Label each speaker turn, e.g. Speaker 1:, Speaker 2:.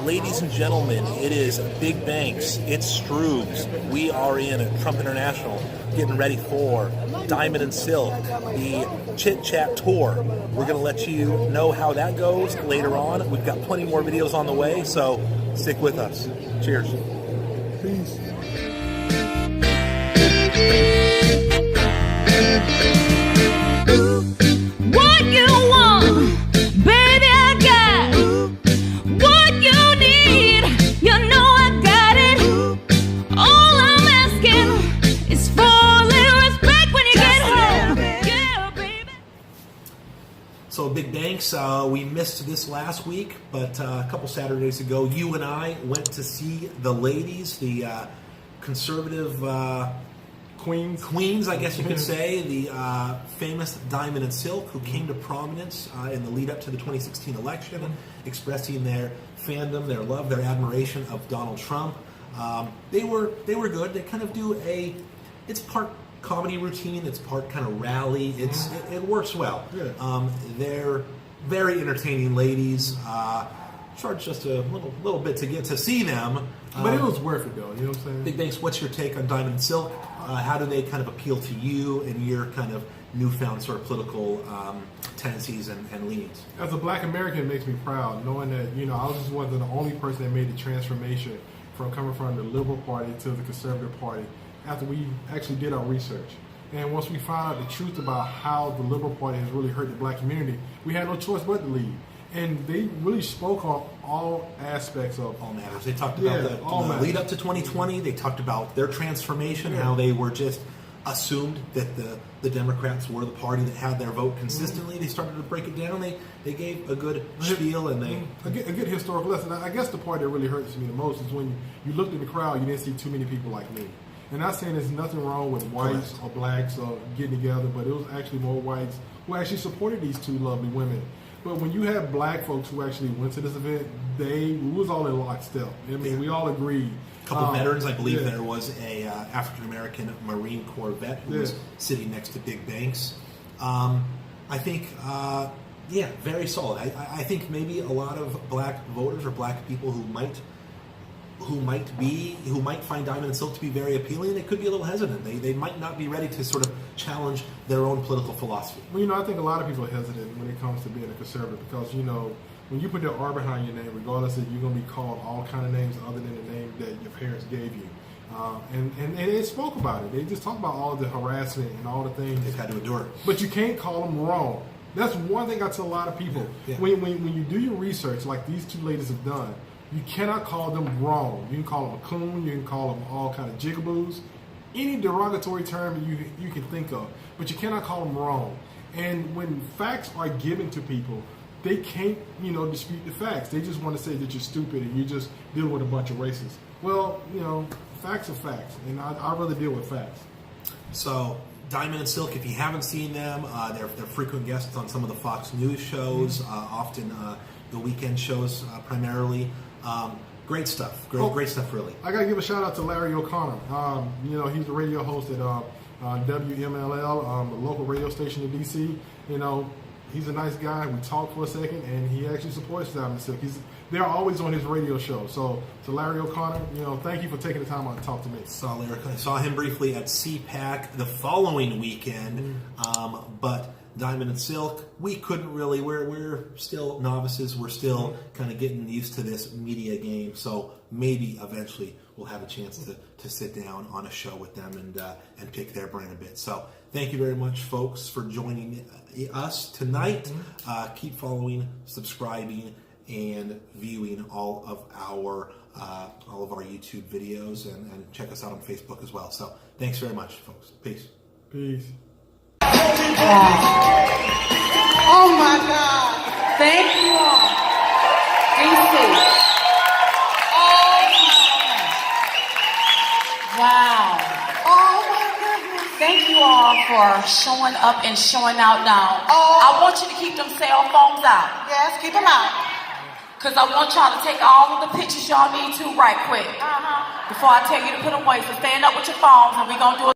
Speaker 1: Ladies and gentlemen, it is Big Banks, it's Stroobz. We are in at Trump International, getting ready for Diamond and Silk, the Chit Chat Tour. We're going to let you know how that goes later on. We've got plenty more videos on the way, so stick with us. Cheers.
Speaker 2: Peace.
Speaker 3: What you want, baby, I got. What you need, you know I got it. All I'm asking is for a little respect when you get home. Yeah, baby.
Speaker 1: So Big Banks, we missed this last week, but a couple Saturdays ago, you and I went to see the ladies, the conservative Queens, I guess you could say, the famous Diamond and Silk, who came to prominence in the lead up to the 2016 election, expressing their fandom, their love, their admiration of Donald Trump. They were good. They kind of do it's part comedy routine, it's part kind of rally. It works well.
Speaker 2: Yeah.
Speaker 1: They're very entertaining ladies. Charged just a little bit to get to see them.
Speaker 2: But it was worth it, though. You know what I'm saying?
Speaker 1: Big Banks, what's your take on Diamond and Silk? How do they kind of appeal to you and your kind of newfound sort of political tendencies and leanings?
Speaker 2: As a Black American, it makes me proud knowing that I was just one of the only person that made the transformation from coming from the Liberal Party to the Conservative Party after we actually did our research. And once we found out the truth about how the Liberal Party has really hurt the Black community, we had no choice but to leave. And they really spoke on all aspects of
Speaker 1: all matters. They talked about the lead up to 2020. They talked about their transformation, how they were just assumed that the Democrats were the party that had their vote consistently. They started to break it down. They gave a good spiel and
Speaker 2: a good historical lesson. I guess the part that really hurts me the most is when you looked at the crowd, you didn't see too many people like me. And not saying there's nothing wrong with whites or blacks or getting together, but it was actually more whites who actually supported these two lovely women. But when you have black folks who actually went to this event, we was all in lockstep. I mean, we all agreed.
Speaker 1: A couple veterans, I believe there was a African-American Marine Corps vet who was sitting next to Big Banks. I think, very solid. I think maybe a lot of black voters or black people who might find Diamond and Silk to be very appealing, they could be a little hesitant. They might not be ready to sort of challenge their own political philosophy.
Speaker 2: Well, I think a lot of people are hesitant when it comes to being a conservative because, when you put the R behind your name, regardless if you're going to be called all kind of names other than the name that your parents gave you. And they spoke about it. They just talked about all the harassment and all the things
Speaker 1: they've had to endure.
Speaker 2: But you can't call them wrong. That's one thing I tell a lot of people. Yeah. When you do your research, like these two ladies have done, you cannot call them wrong. You can call them a coon. You can call them all kind of jigaboos. Any derogatory term you can think of. But you cannot call them wrong. And when facts are given to people, they can't, dispute the facts. They just want to say that you're stupid and you're just dealing with a bunch of racists. Well, facts are facts. And I'd rather deal with facts.
Speaker 1: So, Diamond and Silk, if you haven't seen them, they're frequent guests on some of the Fox News shows, often the weekend shows primarily. Great stuff. Great stuff, really.
Speaker 2: I got to give a shout out to Larry O'Connor. He's the radio host at WMLL, a local radio station in D.C. He's a nice guy. We talked for a second, and he actually supports Diamond and Silk. They're always on his radio show. So, to Larry O'Connor, thank you for taking the time out to talk to me.
Speaker 1: I saw him briefly at CPAC the following weekend, but Diamond and Silk, we couldn't really. We're still novices. We're still kind of getting used to this media game. So maybe eventually we'll have a chance to sit down on a show with them and pick their brain a bit. So thank you very much, folks, for joining us tonight. Keep following, subscribing, and viewing all of our YouTube videos, and check us out on Facebook as well. So thanks very much, folks. Peace.
Speaker 2: Peace.
Speaker 4: Oh my God. Thank you all. DC. Oh my goodness. Wow. Oh my goodness. Thank you all for showing up and showing out now. I want you to keep them cell phones out. Yes, keep them out. Because I want y'all to take all of the pictures y'all need to right quick. Before I tell you to put them away. So stand up with your phones and we're going to do it.